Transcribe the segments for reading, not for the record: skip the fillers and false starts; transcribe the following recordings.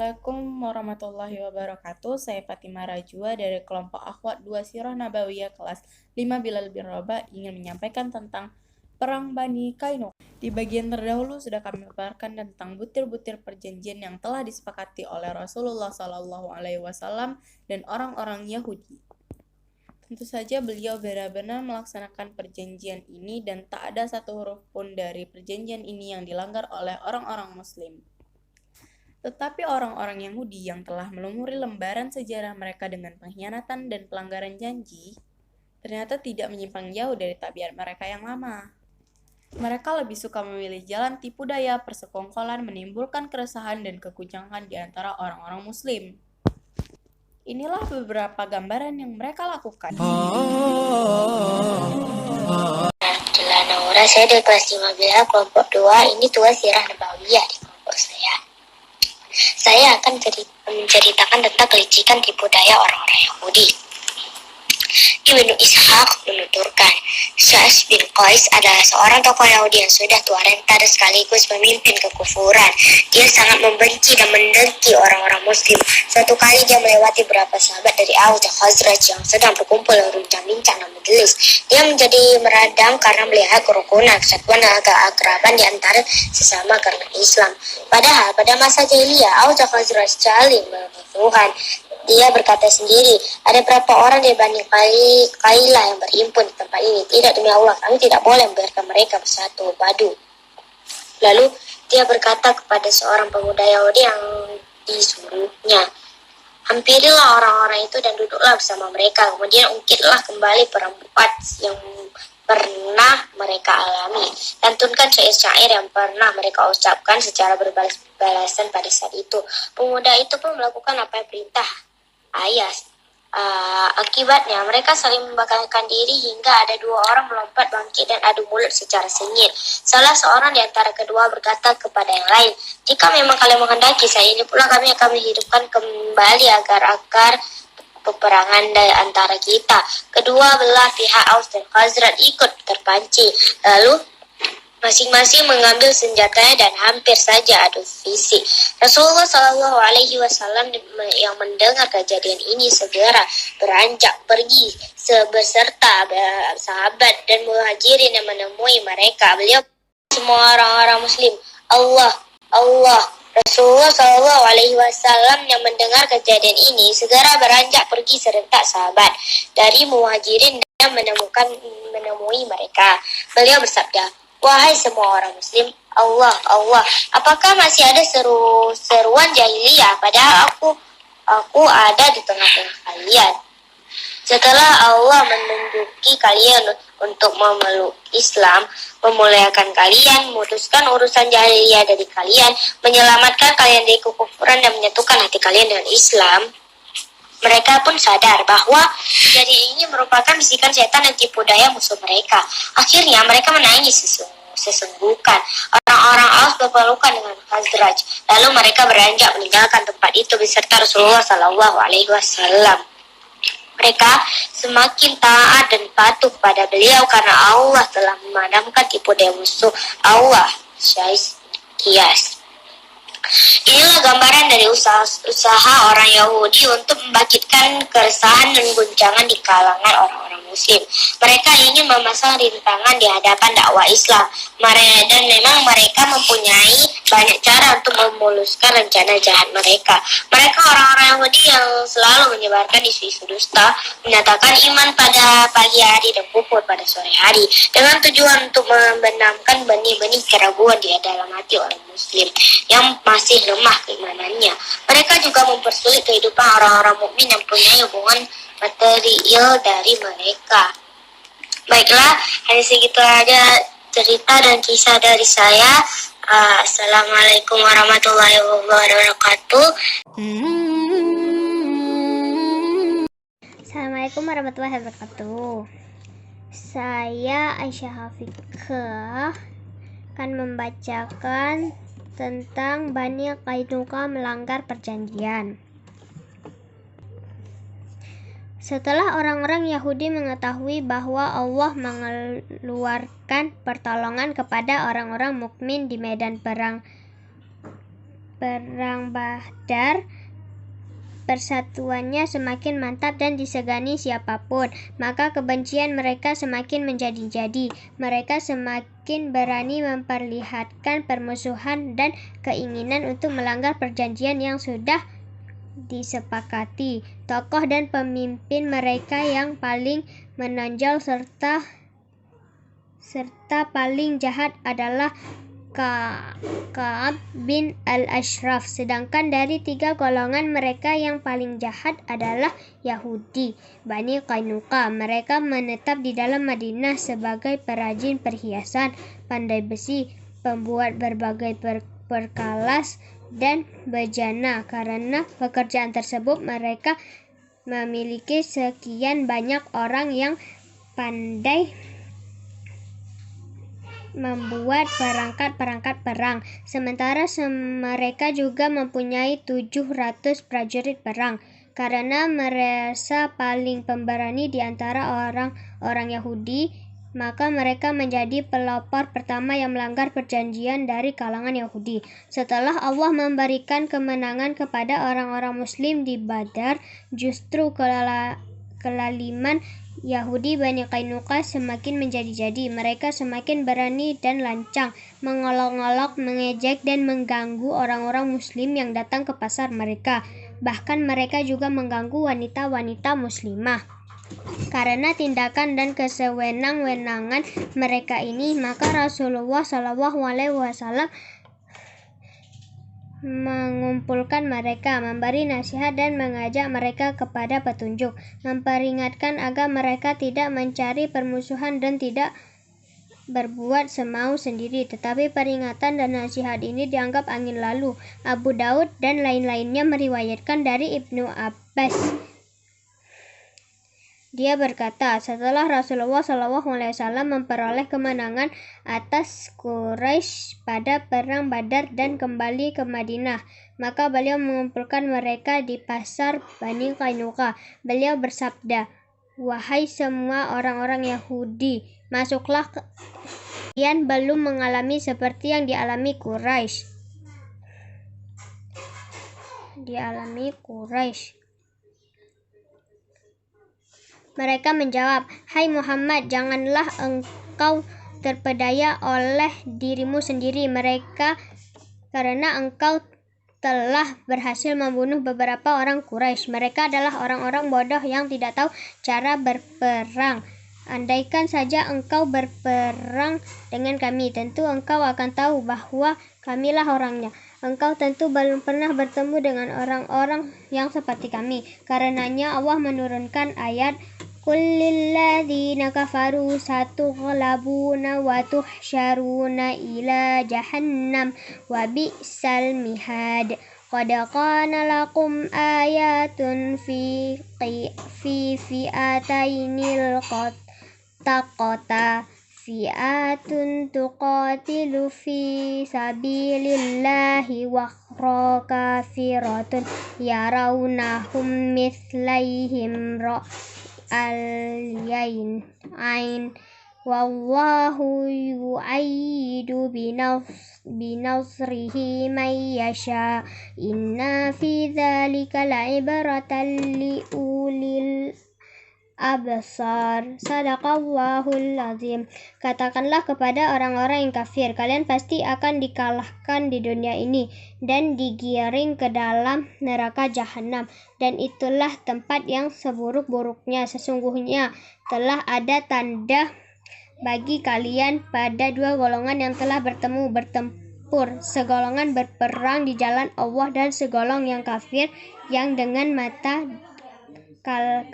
Assalamualaikum warahmatullahi wabarakatuh. Saya Fatimah Rajwa dari kelompok Akhwat 2 Sirah Nabawiyah kelas 5 Bilal bin Rabah ingin menyampaikan tentang Perang Bani Qainuqa. Di bagian terdahulu sudah kami paparkan tentang butir-butir perjanjian yang telah disepakati oleh Rasulullah SAW dan orang-orang Yahudi. Tentu saja beliau benar-benar melaksanakan perjanjian ini dan tak ada satu huruf pun dari perjanjian ini yang dilanggar oleh orang-orang Muslim. Tetapi orang-orang Yahudi yang telah melumuri lembaran sejarah mereka dengan pengkhianatan dan pelanggaran janji, ternyata tidak menyimpang jauh dari tabiat mereka yang lama. Mereka lebih suka memilih jalan tipu daya, persekongkolan, menimbulkan keresahan dan kekuncangan di antara orang-orang Muslim. Inilah beberapa gambaran yang mereka lakukan. Naura, saya dari kelas 5B kelompok 2. Ini tugas sirah nabawiyah di kelompok saya. Saya akan menceritakan tentang kelicikan tipu daya orang-orang Yahudi. Ibnu Ishaq menuturkan, Sa'as bin Qais adalah seorang tokoh Yahudi yang sudah tua renta dan sekaligus pemimpin kekufuran. Dia sangat membenci dan mendengki orang-orang Muslim. Suatu kali dia melewati beberapa sahabat dari Aus dan Khazraj yang sedang berkumpul berbincang-bincang dan majelis. Dia menjadi meradang karena melihat kerukunan, kesatuan dan keakraban di antara sesama karena Islam. Padahal pada masa jahiliyah Aus dan Khazraj saling bermusuhan. Dia berkata sendiri, ada berapa orang dari Bani Qailah yang berhimpun di tempat ini. Tidak, demi Allah, kami tidak boleh membiarkan mereka bersatu padu. Lalu dia berkata kepada seorang pemuda Yahudi yang disuruhnya, hampirilah orang-orang itu dan duduklah bersama mereka. Kemudian ungkitlah kembali perempuan yang pernah mereka alami. Lantunkan syair-syair yang pernah mereka ucapkan secara berbalas-balasan pada saat itu. Pemuda itu pun melakukan apa yang perintah ayah. Akibatnya mereka saling membakalkan diri hingga ada dua orang melompat bangkit dan adu mulut secara sengit. Salah seorang di antara kedua berkata kepada yang lain, jika memang kalian menghendaki, saya ini pula kami akan menghidupkan kembali agar peperangan dari antara kita. Kedua belah pihak Aus dan Khazraj ikut terpancing. Lalu masing-masing mengambil senjatanya dan hampir saja adu fisik. Rasulullah SAW yang mendengar kejadian ini segera beranjak pergi beserta sahabat dan muhajirin yang menemui mereka. Beliau semua orang-orang Muslim, Allah. Rasulullah SAW yang mendengar kejadian ini segera beranjak pergi serentak sahabat dari muhajirin dan menemui mereka. Beliau bersabda, wahai semua orang Muslim, Allah, apakah masih ada seruan jahiliyah padahal aku ada di tengah-tengah kalian? Setelah Allah menunjuki kalian untuk memeluk Islam, memuliakan kalian, memutuskan urusan jahiliyah dari kalian, menyelamatkan kalian dari kekufuran dan menyatukan hati kalian dengan Islam, mereka pun sadar bahwa kejadian ini merupakan bisikan setan dan tipu daya musuh mereka. Akhirnya mereka menangis sesenggukan. Orang-orang Aus berpelukan dengan Khazraj. Lalu mereka beranjak meninggalkan tempat itu beserta Rasulullah SAW. Mereka semakin taat dan patuh pada beliau karena Allah telah memadamkan tipu daya musuh Allah. Kias. Inilah gambaran dari usaha orang Yahudi untuk membangkitkan keresahan dan guncangan di kalangan orang-orang Muslim. Mereka ingin memasang rintangan di hadapan dakwah Islam. Dan memang mereka mempunyai banyak cara untuk memuluskan rencana jahat mereka. Mereka orang-orang Yahudi yang selalu menyebarkan isu-isu dusta, menyatakan iman pada pagi hari dan kufur pada sore hari, dengan tujuan untuk membenamkan benih-benih keraguan di dalam hati orang Muslim yang masih lemah keimanannya. Mereka juga mempersulit kehidupan orang-orang mukmin yang punya hubungan material dari mereka. Baiklah, hanya segitu aja cerita dan kisah dari saya. Assalamualaikum warahmatullahi wabarakatuh. Assalamualaikum warahmatullahi wabarakatuh. Saya Aisyah Hafiqah akan membacakan tentang Bani Qainuqa melanggar perjanjian. Setelah orang-orang Yahudi mengetahui bahwa Allah mengeluarkan pertolongan kepada orang-orang mukmin di medan perang perang Badar, persatuannya semakin mantap dan disegani siapapun, maka kebencian mereka semakin menjadi-jadi. Mereka semakin berani memperlihatkan permusuhan dan keinginan untuk melanggar perjanjian yang sudah disepakati. Tokoh dan pemimpin mereka yang paling menonjol serta paling jahat adalah Ka'ab bin al-Ashraf. Sedangkan dari 3 golongan mereka yang paling jahat adalah Yahudi, Bani Qainuqa. Mereka menetap di dalam Madinah sebagai perajin perhiasan, pandai besi, pembuat berbagai perkalas dan bejana. Karena pekerjaan tersebut mereka memiliki sekian banyak orang yang pandai membuat perangkat-perangkat perang. Sementara mereka juga mempunyai 700 prajurit perang. Karena merasa paling pemberani di antara orang Yahudi, maka mereka menjadi pelopor pertama yang melanggar perjanjian dari kalangan Yahudi. Setelah Allah memberikan kemenangan kepada orang-orang Muslim di Badar, justru kelaliman Yahudi Bani Qainuqa semakin menjadi-jadi. Mereka semakin berani dan lancang, mengolok-olok, mengejek, dan mengganggu orang-orang Muslim yang datang ke pasar mereka. Bahkan mereka juga mengganggu wanita-wanita Muslimah. Karena tindakan dan kesewenang-wenangan mereka ini, maka Rasulullah SAW mengumpulkan mereka, memberi nasihat dan mengajak mereka kepada petunjuk, memperingatkan agar mereka tidak mencari permusuhan dan tidak berbuat semau sendiri. Tetapi peringatan dan nasihat ini dianggap angin lalu. Abu Daud dan lain-lainnya meriwayatkan dari Ibnu Abbas. Dia berkata, setelah Rasulullah SAW memperoleh kemenangan atas Quraisy pada perang Badar dan kembali ke Madinah, maka beliau mengumpulkan mereka di pasar Bani Qainuqa. Beliau bersabda, "Wahai semua orang-orang Yahudi, masuklah, kalian belum mengalami seperti yang dialami Quraisy." Mereka menjawab, "Hai Muhammad, janganlah engkau terpedaya oleh dirimu sendiri. Karena engkau telah berhasil membunuh beberapa orang Quraisy. Mereka adalah orang-orang bodoh yang tidak tahu cara berperang. Andaikan saja engkau berperang dengan kami, tentu engkau akan tahu bahwa kamilah orangnya. Engkau tentu belum pernah bertemu dengan orang-orang yang seperti kami. Karenanya Allah menurunkan ayat, Qul lilladzina kafaru satughlabuna wa tuhsyaruna ila jahannam wa bi'sal mihad. Qad kana lakum ayatun fi fi'atainil taqata fi'atun tuqatilu fi sabilillahi wa ukhra kafiratun yarawnahum mithlaihim al-yain wallahu yu'ayyidu binasrihi man yasha inna fi dzalika la'ibratan liulil absar. Sadaqallahul azim. Katakanlah kepada orang-orang yang kafir, kalian pasti akan dikalahkan di dunia ini dan digiring ke dalam neraka jahanam, dan itulah tempat yang seburuk-buruknya. Sesungguhnya telah ada tanda bagi kalian pada 2 golongan yang telah bertempur, segolongan berperang di jalan Allah dan segolong yang kafir yang dengan mata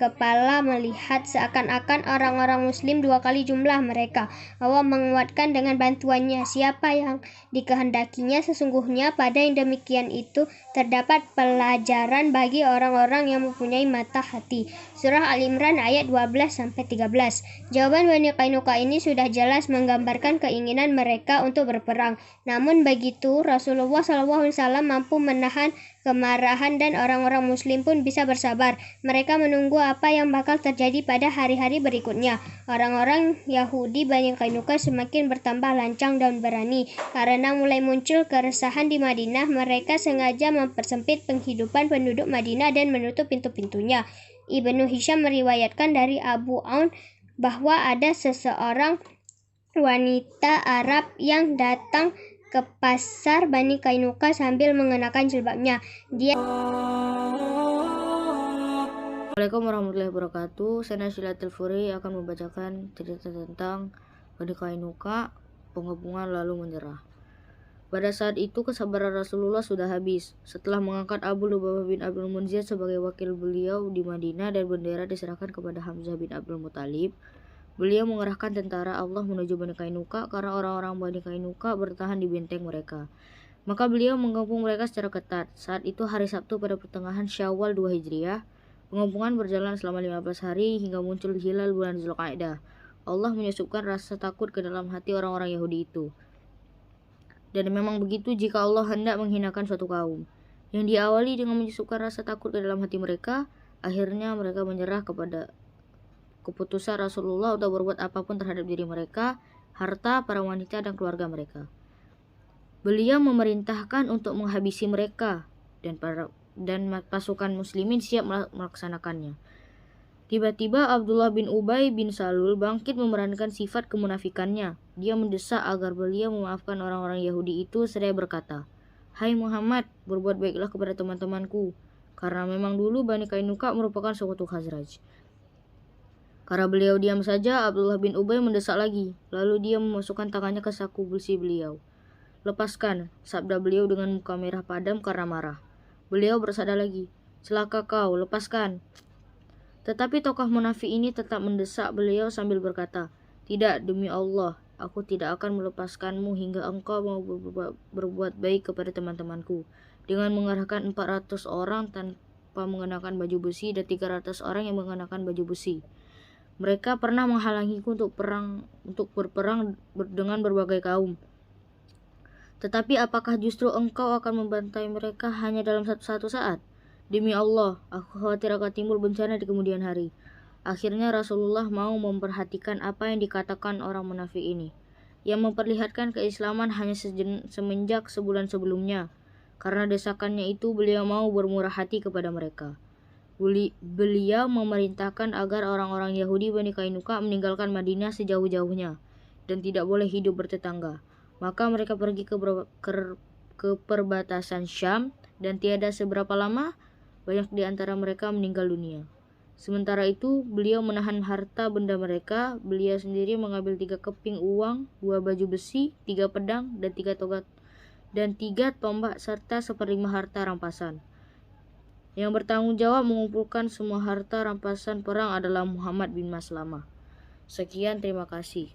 kepala melihat seakan-akan orang-orang Muslim 2 kali jumlah mereka. Allah menguatkan dengan bantuannya siapa yang dikehendakinya. Sesungguhnya pada yang demikian itu terdapat pelajaran bagi orang-orang yang mempunyai mata hati. Surah Al-Imran ayat 12-13. Jawaban Bani Qainuqa ini sudah jelas menggambarkan keinginan mereka untuk berperang. Namun begitu Rasulullah SAW mampu menahan kemarahan dan orang-orang muslim pun bisa bersabar. Mereka menunggu apa yang bakal terjadi pada hari-hari berikutnya. Orang-orang Yahudi Bani Qainuqa semakin bertambah lancang dan berani. Karena mulai muncul keresahan di Madinah, mereka sengaja mempersempit penghidupan penduduk Madinah dan menutup pintu-pintunya. Ibnu Hisham meriwayatkan dari Abu Aun bahwa ada seseorang wanita Arab yang datang ke pasar Bani Qainuqa sambil mengenakan jilbabnya. Dia Assalamualaikum warahmatullahi wabarakatuh. Saya Nasyila Tilfuri akan membacakan cerita tentang Bani Qainuqa, pengepungan lalu menyerah. Pada saat itu kesabaran Rasulullah sudah habis. Setelah mengangkat Abu Lubabah bin Abdul Munzir sebagai wakil beliau di Madinah dan bendera diserahkan kepada Hamzah bin Abdul Muthalib, beliau mengerahkan tentara Allah menuju Bani Qainuqa karena orang-orang Bani Qainuqa bertahan di benteng mereka. Maka beliau mengepung mereka secara ketat. Saat itu hari Sabtu pada pertengahan Syawal 2 Hijriah. Pengepungan berjalan selama 15 hari hingga muncul hilal bulan Zulqa'dah. Allah menyusupkan rasa takut ke dalam hati orang-orang Yahudi itu. Dan memang begitu jika Allah hendak menghinakan suatu kaum. Yang diawali dengan menyusupkan rasa takut ke dalam hati mereka, akhirnya mereka menyerah kepada keputusan Rasulullah untuk berbuat apapun terhadap diri mereka, harta, para wanita, dan keluarga mereka. Beliau memerintahkan untuk menghabisi mereka dan pasukan muslimin siap melaksanakannya. Tiba-tiba Abdullah bin Ubay bin Salul bangkit memerankan sifat kemunafikannya. Dia mendesak agar beliau memaafkan orang-orang Yahudi itu seraya berkata, "Hai Muhammad, berbuat baiklah kepada teman-temanku, karena memang dulu Bani Qainuqa merupakan suku Khazraj." Karena beliau diam saja, Abdullah bin Ubay mendesak lagi. Lalu dia memasukkan tangannya ke saku besi beliau. "Lepaskan," sabda beliau dengan muka merah padam karena marah. Beliau bersabda lagi, "Celaka kau, lepaskan." Tetapi tokoh munafik ini tetap mendesak beliau sambil berkata, "Tidak, demi Allah, aku tidak akan melepaskanmu hingga engkau mau berbuat baik kepada teman-temanku." Dengan mengerahkan 400 orang tanpa mengenakan baju besi dan 300 orang yang mengenakan baju besi. Mereka pernah menghalangiku untuk berperang dengan berbagai kaum. Tetapi apakah justru engkau akan membantai mereka hanya dalam satu saat? Demi Allah, aku khawatir akan timbul bencana di kemudian hari. Akhirnya Rasulullah mau memperhatikan apa yang dikatakan orang munafik ini, yang memperlihatkan keislaman hanya semenjak sebulan sebelumnya. Karena desakannya itu beliau mau bermurah hati kepada mereka. Beliau memerintahkan agar orang-orang Yahudi Bani Qainuqa meninggalkan Madinah sejauh-jauhnya dan tidak boleh hidup bertetangga. Maka mereka pergi ke perbatasan Syam dan tiada seberapa lama banyak di antara mereka meninggal dunia. Sementara itu beliau menahan harta benda mereka. Beliau sendiri mengambil 3 keping uang, 2 baju besi, 3 pedang dan 3 tombak serta 1/5 harta rampasan. Yang bertanggung jawab mengumpulkan semua harta rampasan perang adalah Muhammad bin Maslamah. Sekian, terima kasih.